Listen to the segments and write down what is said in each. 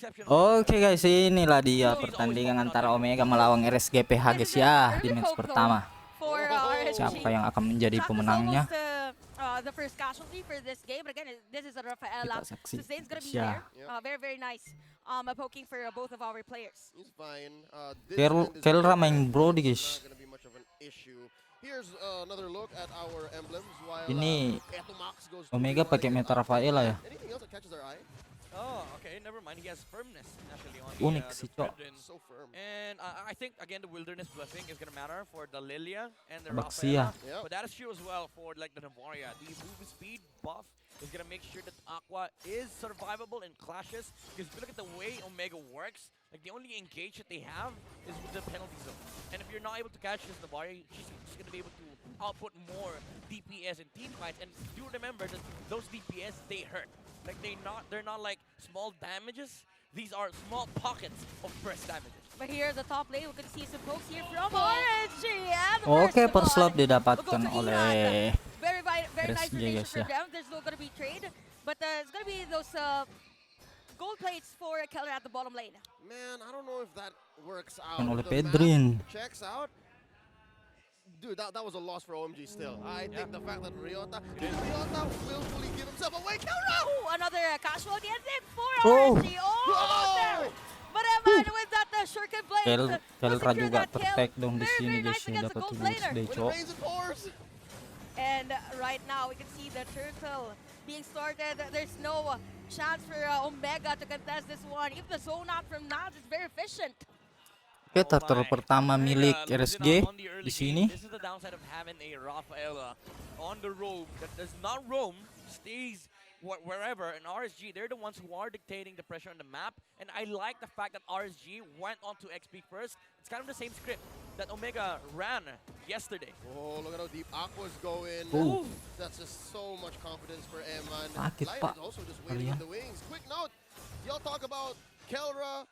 Oke guys, inilah dia pertandingan antara Omega melawan RSGPH guys ya di match pertama. Siapa yang akan menjadi pemenangnya? Kita saksikan guys ya. Kelra main Brody guys. Ini Omega pakai Meta Rafaela ya. Oh, okay. Never mind. He has firmness actually on Unik the sih, Cok. so firm. And I think again the wilderness blessing is gonna matter for the Lilia and the Baxia. Rafaela. But that is true as well for like the Navaria. The move speed buff is gonna make sure that Aqua is survivable in clashes. Because if you look at the way Omega works, like the only engage that they have is with the penalty zone. And if you're not able to catch this Navaria, she's gonna be able to output more DPS in team fights. And do remember that those DPS they hurt. Like they're not like small damages. These are small pockets of burst damages. But here the top lane, we can see some pokes here from RSG. Oke, first love didapatkan oleh very nice RSG rotation guys for ya. them. There's no gonna be trade, but it's gonna be those gold plates for Keller at the bottom lane. Man, I don't know if that works out. Oleh The Pedrin. map checks out. Dude, that was a loss for OMG still. I think the fact that Ryota willfully give himself away. Oh, another casualty and then for Oh. RSG. Almost there. But Evan with that shortcut blade. Kelra juga perfect dong di sini guys ya, dapat tulis deh cok. And right now we can see the turtle being started. There's no chance for Omega to contest this one. Even the zone out from Naz is very efficient. Oke, turtle pertama milik RSG di sini. This is the downside of having a Rafaela on the roam that does not roam, stays wherever. And RSG, they're the ones who are dictating the pressure on the map. And I like the fact that RSG went on to XP first. It's kind of the same script that Omega ran yesterday. Oh, look at how deep Aqua's going. Oh. That's just so much confidence for Eman. Sakit, Light Pak. is also just waiting in the wings. Quick note, y'all talk about Kelra,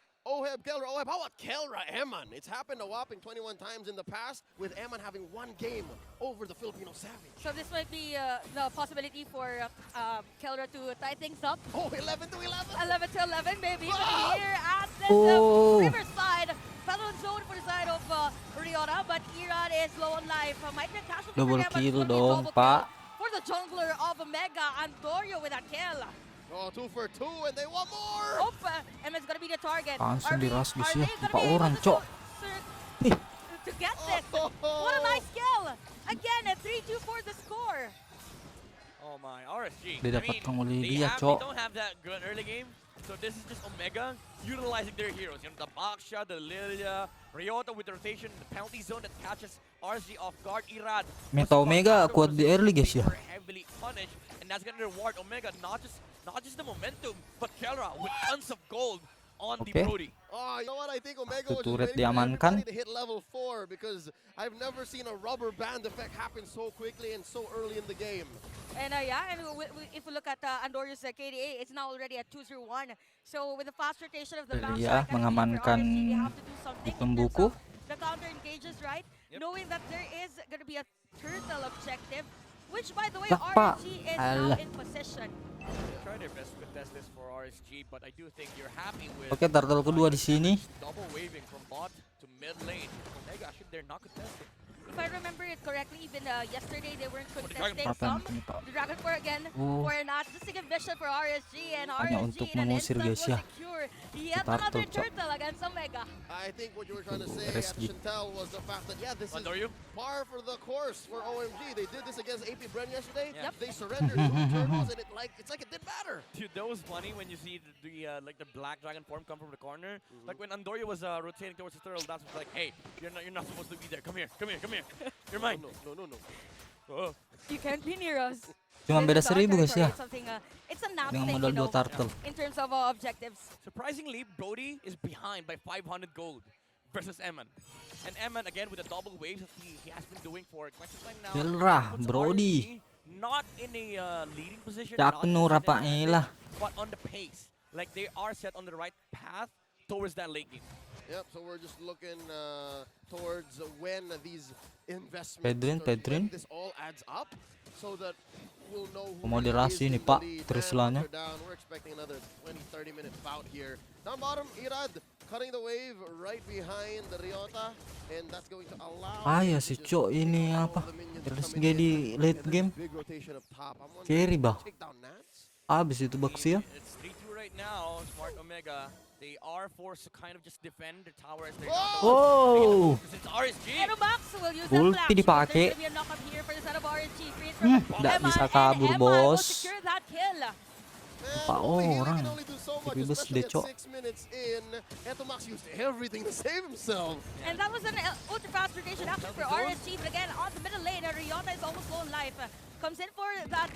Kelra, how about Kelra, Eman? It's happened a whopping 21 times in the past with Eman having one game over the Filipino Savage. So this might be the possibility for Kelra to tie things up. Oh, 11 to 11? 11 to 11, baby. Wow. Here at the Riverside. Fellow zone for the side of Ryota, but Irad is low on life. Might be a casualty Double for them, but kill it's gonna be a dong, double Pak. kill for the jungler of Omega, Andorio with a kill. Oh, 2 for 2, and they want more! Oh, Emma's gonna be the target. Langsung diras guys ya, they gonna 4 be able orang to cok. to get this. What a nice kill! Again, a 3-2 for the score. Oh my, RSG. Didapatkan oleh they dia, have- cok. They don't have that good early game, so this is just Omega utilizing their heroes. You know, the Baksha, the Lilia, Ryota with the rotation, the penalty zone that catches RSG off guard. Irad. Meta Omega kuat di early guys ya. Heavily punished, and that's gonna reward Omega not just the momentum, but Kelra with tons of gold on the Okay. Brody. Oh, you know what? I think Omega Satu was just turret waiting for diamankan. everybody to hit level 4 because I've never seen a rubber band effect happen so quickly and so early in the game. And if we look at Andorio's KDA, it's now already at 2-0-1. So with the fast rotation of the bounce Lilia strike, mengamankan they have to do something di in pembuku. terms of the counter engages, right? Yep. Knowing that there is going to be a turtle objective, which by the way, Yak, Pak. RNG is now Alah. in possession. They try their best to contest this for RSG, but I do think you're happy with Oke, turtle kedua di sini. double waving from bot to mid lane. Omega actually they're not contesting. If I remember it correctly, even yesterday they weren't the Dragon contesting Apa some. ini, Pak? The Dragon 4 again Oh. for not just a vision for RSG, and Hanya RSG untuk in an mengusir, instant guys, will ya. secure yet Turtle, another Cok. turtle against Omega. I think what you were trying to say, RSG. Chantel, was the fact that, yeah, this is Andorio? par for the course for OMG. They did this against AP Bren yesterday. Yep. They surrendered 2 turtles, and it's like it didn't matter. Dude, that was funny when you see the like the black dragon form come from the corner. Like when Andorio was rotating towards the turtle, that's like, hey, you're not supposed to be there. Come here. You're mine. No. Oh. You can't be near us. Cuma beda This is our 1000 guys ya. territory. It's a nap Dengan thing, modal you 2 know, turtle. in terms of objectives. Surprisingly, Brody is behind by 500 gold versus Eman. And Eman, again, with the double waves that he has been doing for quite some time now. Kelra, puts Brody. RSG not in a leading position, Cak not in a nu position Rafaela. advantage, but on the pace. Like, they are set on the right path towards that late game. Yep, so we're just looking towards when these investments, Pedrin. when this all adds up, so that will know who Moderasi is nih, in Pak, the lead. Trislanya. And down. We're expecting another 20-30 minute bout here. Down bottom, Irad cutting the wave right behind the Ryota, and that's going to allow Ya him si to just Cok pick ini off apa? all the minions RSG coming in. di late And there's game. big rotation up top. I'm wondering, Carry can bah. they take down Nats? Habis itu I mean, Baxia. it's 3-2 right now. Smart Omega, they are forced to kind of just defend the tower as they're Oh. It's RSG. Edomax will use Ulti that flash. dipakai. There's gonna be a knock up here for the side of RNG. Creates from Nggak Emma, bisa and kabur, Emma will bos. secure that kill. Man, Pak only healing orang. can only do so much, Ribes especially deh, at Cok. 6 minutes in. Etomax used everything to save himself. And that was an ultra fast rotation action for RSG, but again, on the middle lane, Ryota is almost low in life. Comes in for that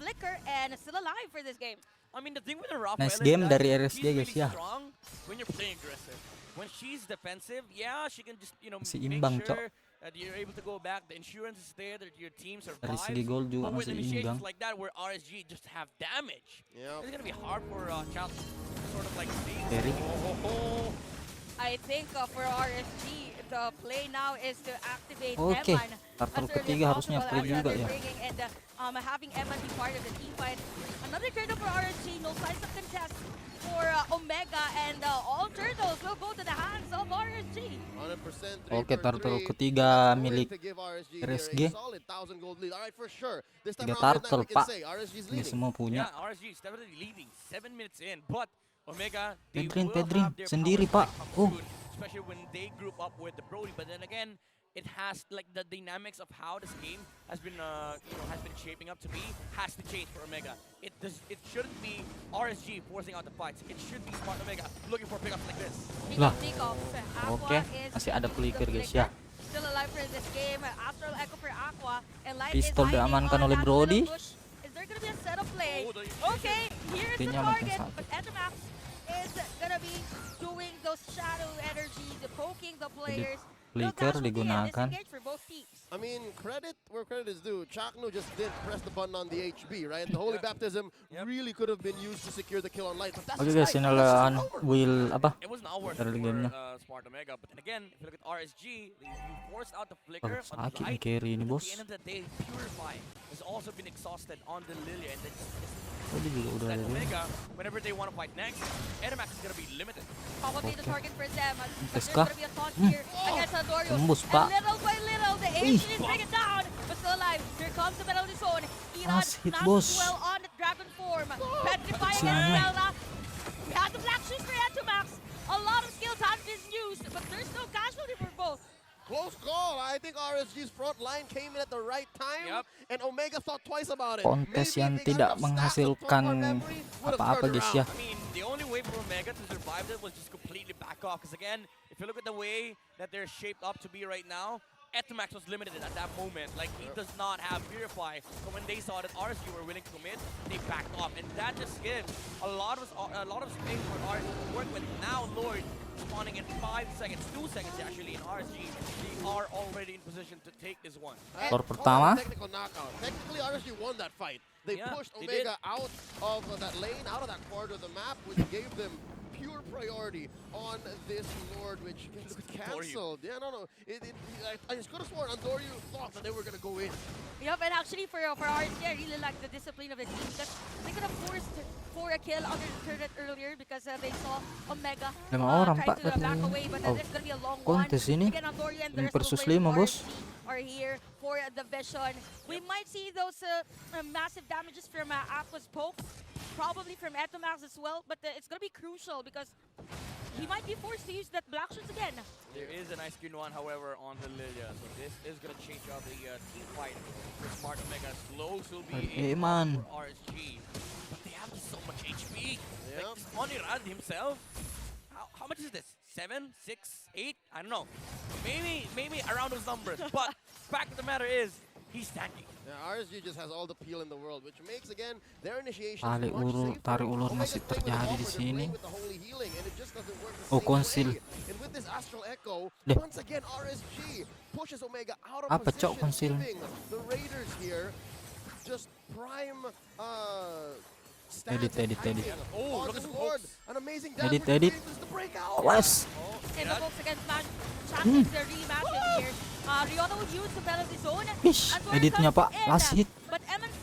flicker and still alive for this game. I mean, the thing with the Rafael Nice is game that dari she's RSG guys really ya. strong when you're playing aggressive. When she's defensive, yeah, she can just, Masih make imbang, sure that you're able to go back. The insurance is there, that your team Dari survives. segi gol juga But with masih initiations imbang. like that, where RSG just have damage, Yep. it's gonna be hard for Child to sort of like see. Carry. I think for RSG, the play now is to activate Oke, Eman turtle as early as ketiga harusnya possible play after juga they're ya. bringing, and having Eman be part of the team fight. Another turtle for RSG, no signs of contest for Omega, and all turtles will go to the hands of RSG. 100% Oke, 3 for turtle 3. ketiga That's going milik to give RSG RSG. here a solid 1,000 gold lead. All right, for sure. This time 3 around midnight, turtle, we can Pak. say RSG's Ini leading. semua punya. Yeah, RSG is definitely leading 7 minutes in, but Omega, they Pedrin, will Pedrin, have their sendiri, power Pak. back up Oh. soon, especially when they group up with the Brody. But then again, it has like the dynamics of how this game has been, shaping up to be has to change for Omega. It shouldn't be RSG forcing out the fights. It should be Smart Omega looking for pickups like this. Lah. Oke, Masih ada flicker, guys, ya. Still alive for this game. Astral Echo for Aqua, and Light Pistol is hiding diamankan on oleh that Brody. little bush. Is there gonna be a setup play? Oh, the- Okay, here's the Sepertinya makin target, satu. but Etomax is gonna be doing those shadow energies, poking the players. No flicker dash will be a digunakan. disengage for both teams. I mean, credit where credit is due. Chakno just didn't press the button on the HB, right? The Holy Baptism Yep. really could have been used to secure the kill on Light. But that's Oke just guys, Light. ini That's just adalah over. Will apa? It was not worth Early it game-nya. for Smart Omega, but then again, if you look at RSG, you forced out the flicker Oh, on sakit nih Light. carry ini, At bos. the end of the day, Purify has also been exhausted on the Lilia, and then Tadi juga udah that ada dia. Omega, whenever they want to fight next, Edamax is gonna be limited. Probably the target for them. But there's Tes kah? gonna be a taunt here against Andorio. Tembus, And Pak. little by little, the Asian is bringing it down, but still alive. Here comes the middle of the zone. Irad hit, not boss. well on the dragon form. Petrify Siya against nga. Zelda. We had the black shoes for Etomax. A lot of skills have been used, but there's no casualty for both. Close call. I think RSG's front line came in at the right time, Yep. and Omega thought twice about it. Kontes Maybe yang if they tidak got enough menghasilkan stacks of 12 memory, would have apa-apa, turned guys, around. ya. I mean, the only way for Omega to survive that was just completely back off. Because again, if you look at the way that they're shaped up to be right now, Etomax was limited at that moment. Like, he does not have Purify. So when they saw that RSG were willing to commit, they backed off. And that just gives a lot of space for RSG to work with. Now, Lord spawning in 5 seconds, 2 seconds actually in RSG. They are already in position to take this one. Skor Call pertama. that a technical knockout. Technically, RSG won that fight. They Yeah, pushed they did. Omega out of that lane, out of that corridor of the map, which gave them pure priority on this Lord, which gets cancelled. Yeah, no. I just could have sworn Andorio thought that they were going to go in. Yep, and actually for RSG, I really like the discipline of the team because they could have forced for a kill under the turret earlier because they saw Omega 5 orang, trying Pak, to back katanya. away, but Oh, there's gonna be a long one. kontes ini. Again, Andorio and the 5 rest of the versus players 5, of bos. RSG are here for the vision. We might see those massive damages from Aqua's poke, probably from Etomax as well, but it's gonna be crucial because he might be forced to use that black shots again. There is an ice green one, however, on the Lilia. So this is going to change out the team fight for Smart Omega. Slows will be Hey, a man. for RSG. But they have just so much HP. Yep. Like, just Onirad himself. How much is this? 7, 6, 8? I don't know. Maybe around those numbers. But fact of the matter is, he's tanking. Yeah, RSG just has all the peel in the world, which makes again their initiation Tarik much ulur, safer. tarik ulur Omega's masih playing with terjadi the di offer, they're sini. playing with the holy healing, and it just doesn't work the Oh, same konsil. way. And with this Astral Echo, Deh. once again RSG pushes Omega out of Apa, position, Cok, konsil? giving the Raiders here just prime stance Edit, and edit, timing edit. Oh, on look at this the Lord. hooks. An amazing Edit, damage edit. to break out. Awas. And the folks against Smash Champions, they're really massive here. Riona would use the penalty zone. Ish, Andorio editnya, comes Pak. in, Last hit. But Eman's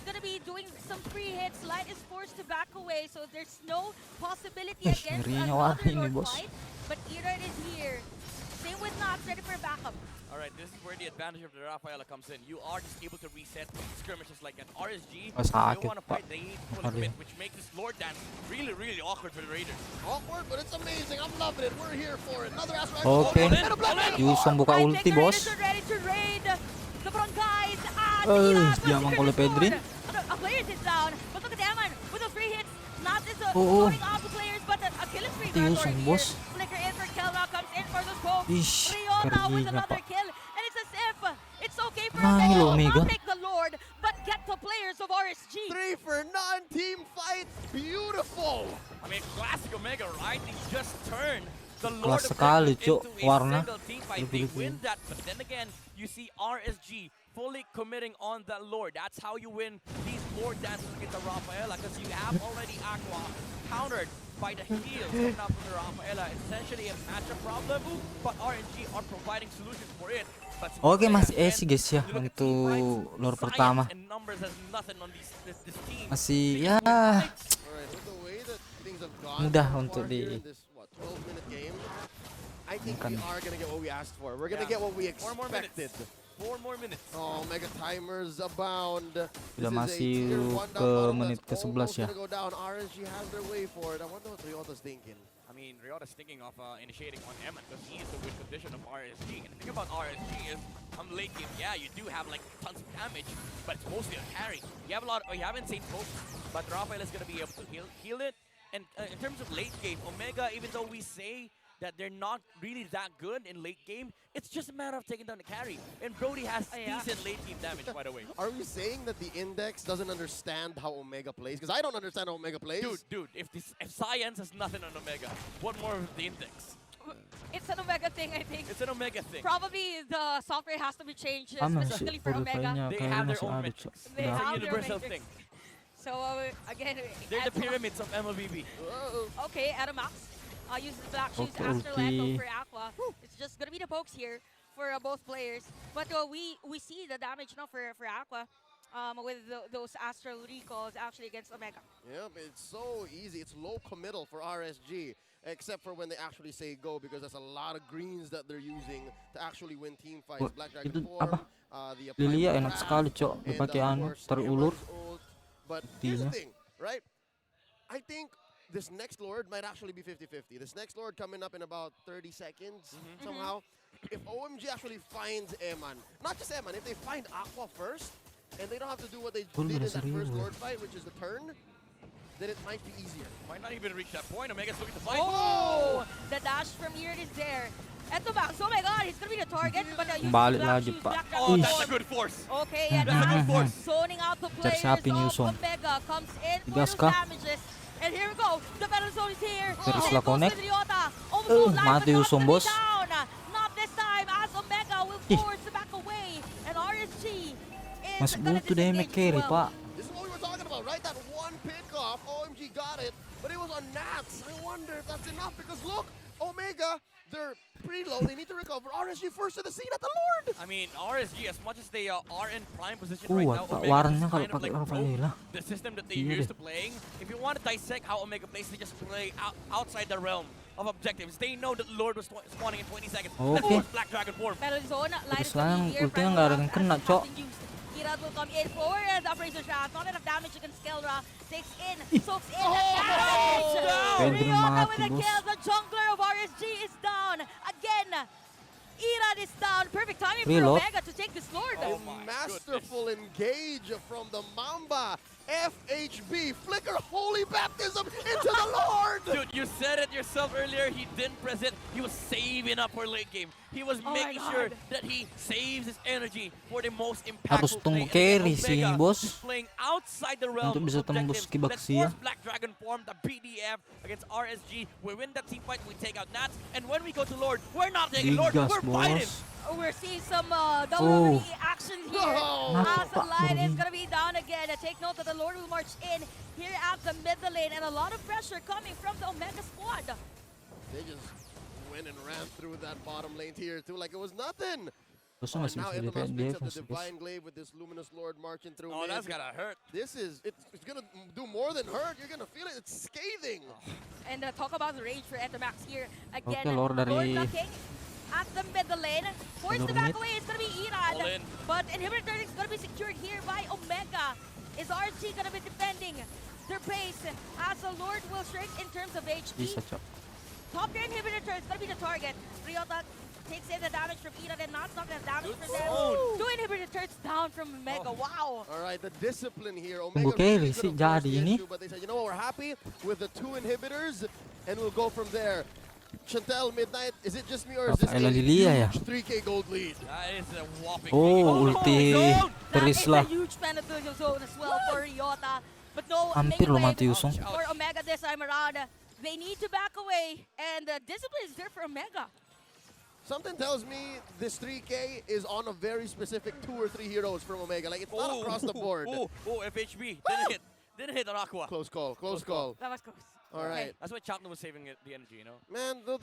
doing some free hits. Light is forced to back away, so there's no possibility against ngerinya another Wari ini, Lord bos. fight. But Irad is here. Same with Nox, ready for backup. Alright, this is where the advantage of the Rafaela comes in. You are just able to reset skirmishes like that. RSG, Oh, they sakit, don't want to Pak. fight, they need to Sorry. commit, which makes this Lord dance really, really awkward for the Raiders. Awkward, but it's amazing. I'm loving it. We're here for it. Another Astro Oke. and a Black Yusong buka I ulti, think the bos. Raiders are ready to raid the front guys. Diamang oleh Pedrin. A player is down, but look at Eman with those free hits. Not just Oh. scoring off the players, but a killing spree. Ito Yusong, boss. Flicker in for Kelra, comes in for those pokes. Ish, Riona with karinya, another Pak. kill, and it's as if it's okay for Mahal, Omega to Omega. not take the Lord, but get the players of RSG. 3 for none. Team fight. Beautiful. I mean, classic Omega, right? They just turn the Kelas Lord of sekali, Darkness Cuk. into a Warna. single team fight. They win that, but then again, you see RSG fully committing on that Lord. That's how you win these Lord dances against the Rafaela, because you have already Aqua countered by the heal coming up from the Rafaela. It's essentially a matchup problem, but RNG are providing solutions for it. But Oke, masih again, easy guys ya you look at untuk team fights, Lord science pertama. and numbers has nothing on this team. Masih ya Alright, with the way that things have gone mudah so untuk far here di in this 12-minute game, I think Bukan. we are gonna get what we asked for. We're gonna Yeah. get what we 4 more minutes. expected. 4 more minutes. Oh, mega timers abound. Sudah This is a masih tier 1 down ke bottom menit that's ke-11 almost ya. gonna go down. RSG has their way for it. I wonder what Ryota's thinking. I mean, Ryota's thinking of initiating on Emma because he is the win condition of RSG. And the thing about RSG is, late game, yeah, you do have like tons of damage, but it's mostly a carry. You have you have insane focus, but Rafael is gonna be able to heal it. And in terms of late game, Omega, even though we say that they're not really that good in late game, it's just a matter of taking down the carry. And Brody has decent late game damage, by the way. Are we saying that the Index doesn't understand how Omega plays? Because I don't understand how Omega plays. Dude, if Science has nothing on Omega, what more of the Index? It's an Omega thing, I think. It's an Omega thing. Probably the software has to be changed Sama sih specifically for Omega. purifinya They kayaknya have their masih own ada, metrics. Cok. They Udah. have their Universal matrix. thing. So again, They're the Adamax- pyramids of MLBB. Okay, Adamax uses Black Shoes Okay, after ulti. Echo for Aqua. It's just gonna be the pokes here for both players. But we see the damage now for Aqua with those astral recalls actually against Omega. Yep, it's so easy. It's low committal for RSG, except for when they actually say go, because there's a lot of greens that they're using to actually win team fights. Wah, Black itu Dragon form, apa? the Lilia Prime enak Grab, sekali, Cok. and, Dipakai of anu course, terulur. Emerald's ult. But here's the Ultinya. thing, right? I think this next Lord might actually be 50-50. This next Lord coming up in about 30 seconds somehow. If OMG actually finds Eman, not just Eman, if they find Aqua first, and they don't have to do what they Pun did in merasa that first riuh. Lord fight, which is the turn, then it might be easier. Might not even reach that point. Omega's looking to fight. Oh, the dash from here is there. Eto Max, oh my god, he's gonna be the target, but using Balik Black lagi, Shoes, Pak. Black Oh, Dragon that's a form. good force. Okay, and That's a good now force. zoning out the players siapa ini, of Yusong? Omega comes in for Digas those kah? damages. And here we go, the battle zone is here. Terus And lah it goes connect. with Ryota. Almost goes live, mati but not Yusong, gonna be bos. down. Not this time, as Omega will Ih. force back away. And RSG is Masih gonna butuh damage disengage carry, as well. Pak. This is what we were talking about, right? That one pickoff, OMG got it, but it was on Nats. I wonder if that's enough, because look, Omega, they're pretty low, they need to recover. RSG first to the scene at the Lord! I mean, RSG, as much as they are in prime position right Kuat, now, Pak. Omega Warnanya just kalau kind of pakai like Rafaela. broke the system that they Iya used deh. to playing. If you want to dissect how Omega plays, they just play outside the realm of objectives. They know that Lord was spawning in 20 seconds. Let's Okay. force Black Dragon form. Battle zone, light is Terus lang, gonna be here. ultinya Primal nggak ada Rock yang kena, has Cok. been used. Irad will come in for the Appraiser Shaft. Not enough damage against Kelra. Takes in, soaks in the damage. Pedro Ryota mati, with a bos. kill. The jungler of RSG is down. Again, Irad is down. Perfect timing for Reload. Omega to take this Lord. Oh my Masterful engage from the Mamba. FHB, flicker holy baptism into the Lord! Dude, you said it yourself earlier. He didn't press it. He was saving up for late game. He was Oh my making sure God. that he saves his energy for the most Harus impactful play. tunggu And again, carry sih ini, Omega bos. is playing outside the realm Untuk bisa of tembus objectives. kibak Let's sia. force Black Dragon form, the BDF against RSG. We win that team fight, we take out Nats. And when we go to Lord, we're not taking Lord, Digas, we're fighting. bos. We're seeing some WWE action here. Oh. As the Pak, line is baru going to be down again. Take note that the Lord will march in here at the middle lane. And a lot of pressure coming from the Omega squad. They just went and ran through that bottom lane tier too like it was nothing. Terus Oh, masih now bisa Epimax dia picks up the masih guys. Divine Glaive with this Luminous Lord marching through Oh, mid. that's gotta hurt. This is, it's gonna do more than hurt. You're gonna feel it. It's scathing. And talk about the range for Ethermax here. Again, Oke, Lord dari looking at the middle lane. Forced to back away. It's gonna be All Irad. in. But Inhibitor is gonna be secured here by Omega. Is RG gonna be defending their base as the Lord will shrink in terms of HP? bisa, Cok. Top tier Inhibitor is gonna be the target. Ryota takes in the damage from Irad and not the damage Good from them. zone. 2 Inhibitor turns down from Omega. Wow. All right, the discipline here. Tunggu Omega really Kelly sih could have forced jadi the ini. issue, but they said, you know what, we're happy with the 2 inhibitors, and we'll go from there. Chantel, Midnight, is it just me or is this a Rafaela Lilia ya? huge 3K gold lead? That is a whopping. Oh, big- ulti zone. That Teris is lah. a huge penalty zone as well for Ryota. But no, Hampir loh make mati a way Yusung. for Omega this time around. They need to back away, and discipline is there for Omega. Something tells me this 3K is on a very specific 2 or 3 heroes from Omega. Like, it's not Oh, across the board. Oh, FHB. Didn't hit. Didn't hit on Aqua. Close call, close call. That was close. All right. That's why Chapman was saving the energy, you know? Man, those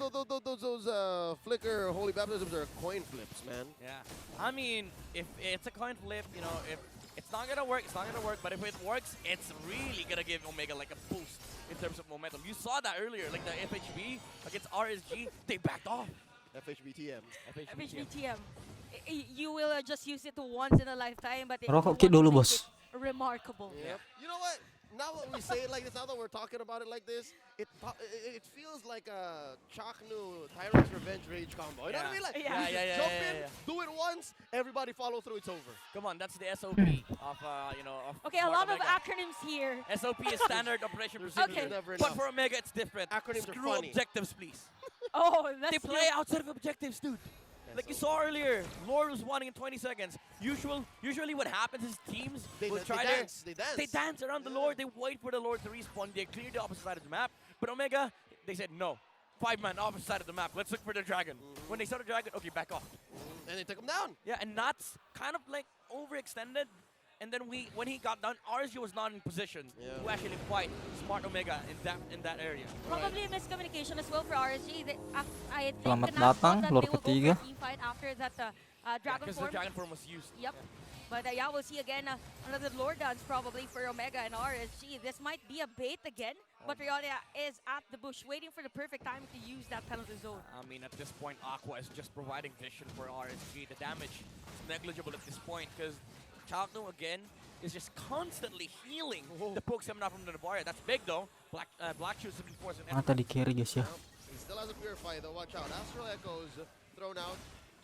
Flicker Holy Baptisms are coin flips, man. Yeah. I mean, if it's a coin flip, you know, if it's not gonna work, it's not gonna work. But if it works, it's really gonna give Omega like a boost in terms of momentum. You saw that earlier, like the FHB against RSG, they backed off. FHBTM. FHBTM. You will just use it once in a lifetime, but Rokok you Ki want to dulu, make bos. it remarkable. Yep. You know what? Now that we say it like this, now that we're talking about it like this, it feels like a Chaknu Tyrant's Revenge Rage combo. You know what I mean? Like, Yeah. you just jump in, do it once, everybody follow through, it's over. Come on, that's the SOP of, you know, of Okay, a Smart lot of Omega. acronyms here. SOP is standard operation There's procedure. Okay. never But enough. for Omega, it's different. Acronyms are Screw funny. objectives, please. Oh, that's They play outside of objectives, dude. Like you saw earlier, Lord was wanting in 20 seconds. Usually what happens is teams will try dance. they dance around the Yeah. Lord, they wait for the Lord to respawn, they clear the opposite side of the map. But Omega, they said no. 5-man opposite side of the map, let's look for the dragon. When they saw the dragon, okay, back off. And they took him down. Yeah, and Nuts kind of like overextended. And then when he got done, RSG was not in position Yeah. to actually fight Smart Omega in that area. Probably a miscommunication as well for RSG. I think Selamat Knack thought datang, that Lord they will go ketiga. for a team fight after that Dragon Because form. the dragon form was used. Yep. But yeah, we'll see again another Lord dance probably for Omega and RSG. This might be a bait again, but Riota is at the bush waiting for the perfect time to use that penalty zone. I mean, at this point, Aqua is just providing vision for RSG. The damage is negligible at this point because Chalkno again is just constantly healing the poke seminar from the Navarra. That's big though. Black Shoes looking for some Mata di carry guys ya. He still has a Purify though, watch out. Astral Echoes thrown out.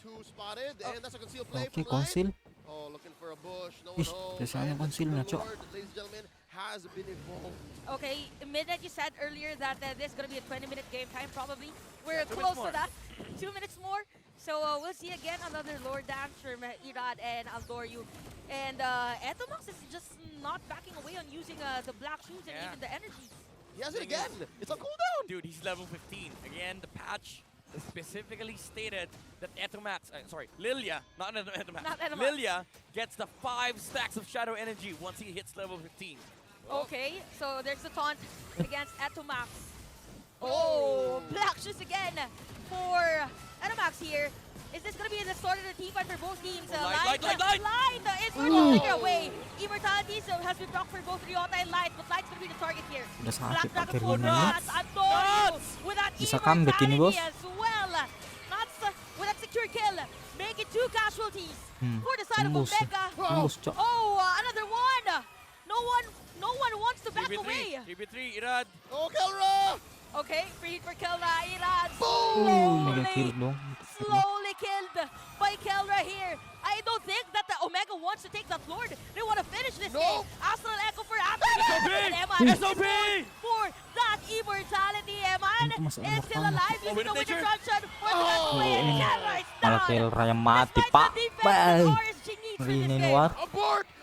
2 spotted, and that's a concealed play Oke, from Light. konsil. Oh, looking for a bush, no Ih, one home. biasanya And konsil the na, Cok. Lord, ladies and gentlemen, has been involved. Okay, Midnight, you said earlier that this is going to be a 20-minute game time probably. We're 2 close minutes to that. 2 minutes more. So we'll see again another Lord dance from Irad and Aldoryu. And Etomax is just not backing away on using the black shoes and Yeah. even the energy. He has it Thing again. is- It's on cooldown. Dude, he's level 15. Again, the patch specifically stated that Lilia, not Etomax. Not Etomax. Lilia gets the 5 stacks of shadow energy once he hits level 15. Okay, so there's the taunt against Etomax. Oh, black shoes again for Etomax here. Is this going to be the start of the team fight for both teams? Light. Light is going to take it away. Immortality has been blocked for both Ryota and Light, but Light's going to be the target here. Udah Black sakit Dragon pakai Force Rina ya. Nuts, Antonio with that Bisa comeback ini, bos. Immortality as well. Nuts with that secure kill, making 2 casualties for the side of tembus ya. Omega. Tembus, Cok. Oh, another one. No one wants to back away. GB3, Irad. Oh, Kelra! Okay, free hit for Kelra. Irad Mega kill dong. slowly killed by Kelra here. I don't think that the Omega wants to take that Lord. They want to finish this No. game. Astral Echo for Astral. And Eman is SOB! going for that immortality. Eman Itu masih is still enak alive. Oh, Using the winner Winter nature. Truncheon for the back away. And Kelra is Malah down. Kelra yang mati, Despite Pak. the defense Bye. that RSG needs for this Rina game. Noir.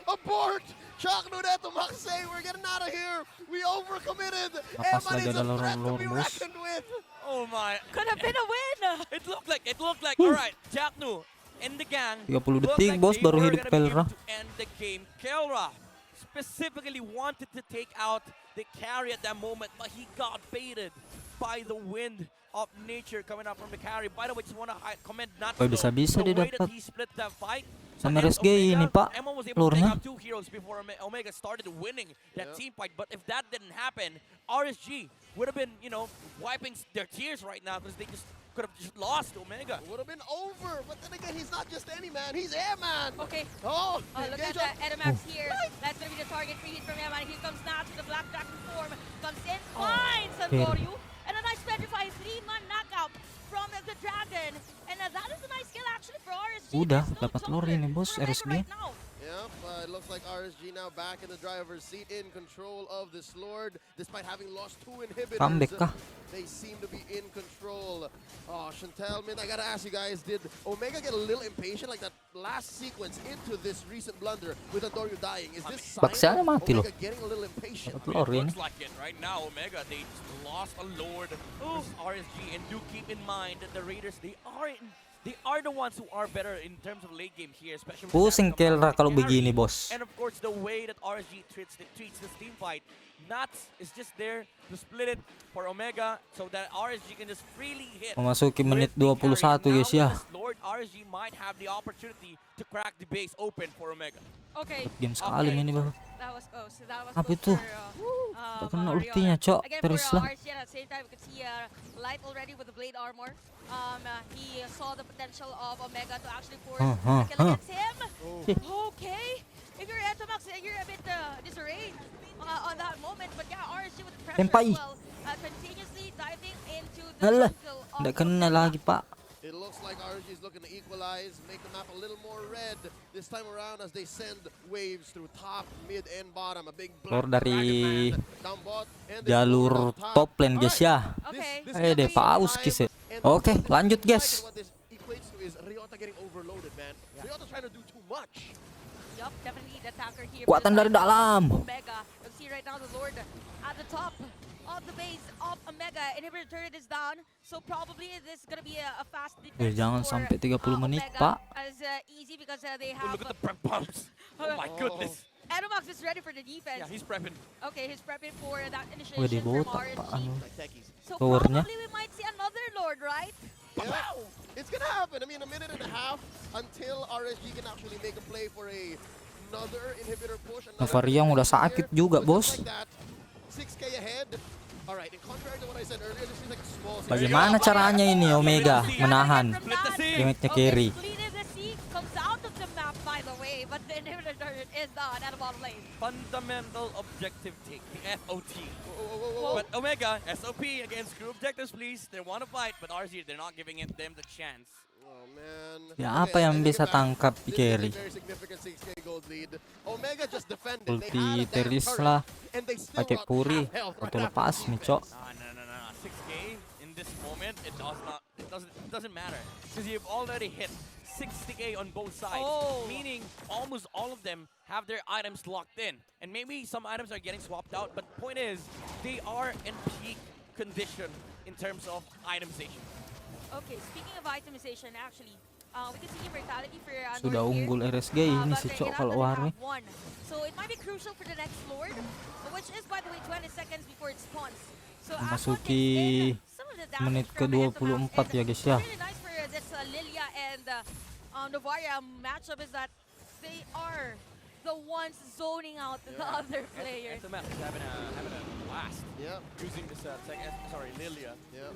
Abort! Chakno Etomax say we're getting out of here. We overcommitted. Lepas Eman lagi is ada a threat to lorong-lorong, be bos. reckoned with. Oh my. Could have been a win. It looked like, alright, Jacknu and the gang. 30 looked detik, like bos, they baru were hidup gonna be Kelra. able to end the game. Kelra specifically wanted to take out the carry at that moment, but he got baited. by the wind of nature coming up from the carry. By the way, just want to comment not Oh, bisa-bisa the dia way that dapat. he split that fight. Sama against RSG ini, Omega. Pak, Emma was able to take lore-nya. out 2 heroes before Omega started winning that Yeah. team fight. But if that didn't happen, RSG would have been, wiping their tears right now because they just could have just lost to Omega. Would have been over, but then again, he's not just any man, he's Airman! Okay. Oh, Look at engage the up. Edamax here. That's gonna be the target for from Yaman. Here comes Nats with the Black Dragon form. Comes in, finds Santoryu. And a nice petrified 3-man knockout from the Dragon. And that is a nice kill actually for RSG. Udah, There's no dapat jumper lore ini, bos, for Omega RSG. right now. Yep, it looks like RSG now back in the driver's seat, in control of this Lord. Despite having lost 2 inhibitors, Comeback kah? they seem to be in control. Oh, Chantel, man, I gotta ask you guys, did Omega get a little impatient like that last sequence into this recent blunder with Andoryu dying? Is this sign Baksiannya of mati loh. Omega getting a little impatient? Dapat lore ini. Looks like it right now. Omega, they just lost a Lord versus RSG. And do keep in mind that the Raiders, they are the ones who are better in terms of late game here, especially with Pusing Sam Kelra kalau carry. begini, bos. And of course, the way that RSG treats this team fight, Nats is just there to split it for Omega so that RSG can just freely hit. Memasuki menit with the 21 carry. guys Now ya. with this Lord, RSG might have the opportunity to crack the base open for Omega. Okay. Game sekali ini, bang. That was close. That was Apa close itu? for, Tak kena Riona. ultinya, Cok. Again, Terus for lah. RSG at the same time, we could see Light already with the blade armor. He saw the potential of Omega to actually force a kill against him. Okay. If you're Etomax, you're a bit disarrayed on that moment. But yeah, RSG with the pressure Tempai. as well. Continuously diving into the Alah, jungle of tidak kena Omega. lagi, Pak. It looks like RSG is looking to equalize, make the map a little more red this time around as they send waves through top, mid, and bottom. A big black Lord dari dragon man down bot, and this jalur Lord on top. top lane, guys ya. Okay. Eh deh, paus kis. Oke, lanjut, guys. What this equates to is Ryota getting overloaded, man. Ryota's trying to do too much. Yup, definitely the attacker here. Kuatan dari dalam. Omega. You see right now the Lord at the top of the base of Omega. Inhibitor turret is down, so probably this is gonna be a fast defense Jangan for, sampai 30 menit, Omega. Pak. As easy because they Oh, have. look at the prep bumps. Oh my goodness. Anomax is ready for the defense. Yeah, he's prepping. Okay, he's prepping for that Wih, initiation di from botak, RSG. Pak. Anu. Like techies. So Powernya. probably we might see another Lord, right? Yeah, it's gonna happen. I mean, a minute and a half until RSG can actually make a play for another inhibitor push. Navarian udah sakit juga, bos. 6K ahead. Alright, in contrary to what I said earlier, this is like a small. Bagaimana caranya ini Omega menahan Split the sea. damage-nya carry? Split the sea comes out of the map, by the way, but the inhibitor turret is down at the bottom lane. Fundamental objective take, the FOT. But Omega, SOP against crew objectives, please. They want to fight, but RSG, they're not giving them the chance. Oh man. Ya, apa yang bisa tangkap di carry? Very significant 6K gold lead. Omega just defended. They Ulti had a damn Teris turret, lah, and they still pakai got Puri, half health right auto after lepas the nih, Cok. No. 6K in this moment, it doesn't matter because you've already hit 60K on both sides, meaning almost all of them have their items locked in, and maybe some items are getting swapped out. But point is, they are in peak condition in terms of itemization. Okay, speaking of itemization, actually, we can see immortality for Andor Sudah here. unggul RSG ini But si Reina Cok kalau doesn't wari. have one. So it might be crucial for the next Lord, which is, by the way, 20 seconds before it spawns. So Memasuki menit ke-24 ya, guys ya. Really nice for this Lilia and Novaria matchup is that they are the ones zoning out the other players. SML is having a blast Yeah. using this Lilia. Yeah.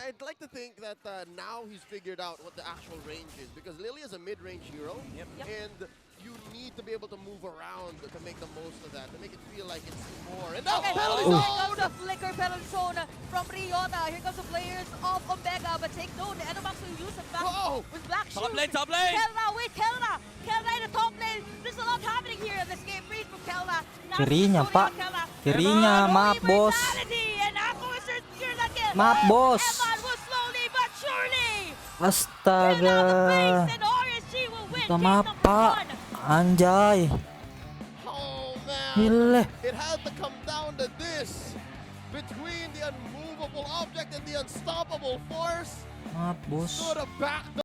I'd like to think that now he's figured out what the actual range is, because Lily is a mid-range hero, Yep. and you need to be able to move around to make the most of that, to make it feel like it's more. And now, Okay, penalty here zone! comes the flicker penalty zone from Ryota. Here comes the players of Omega, but take note, the Anomax will use a back Whoa! with black shoes. Top lane! Kelra, wait, Kelra in the top lane. There's a lot happening here in this game. Freeze from Kelra. Now Kirinya, zoning Pak. on Kelra. Kirinya, Eman, maaf, no bos. immortality, and Aqua will secure that kill. Maaf, bos. Eman will slowly but surely turn Astaga. out the base, and RSG will win Minta game maaf, number Pak. 1. Anjay. Oh man! Gile. It had to come down to this. Between the unmovable object and the unstoppable force, Maaf, bos. stood a back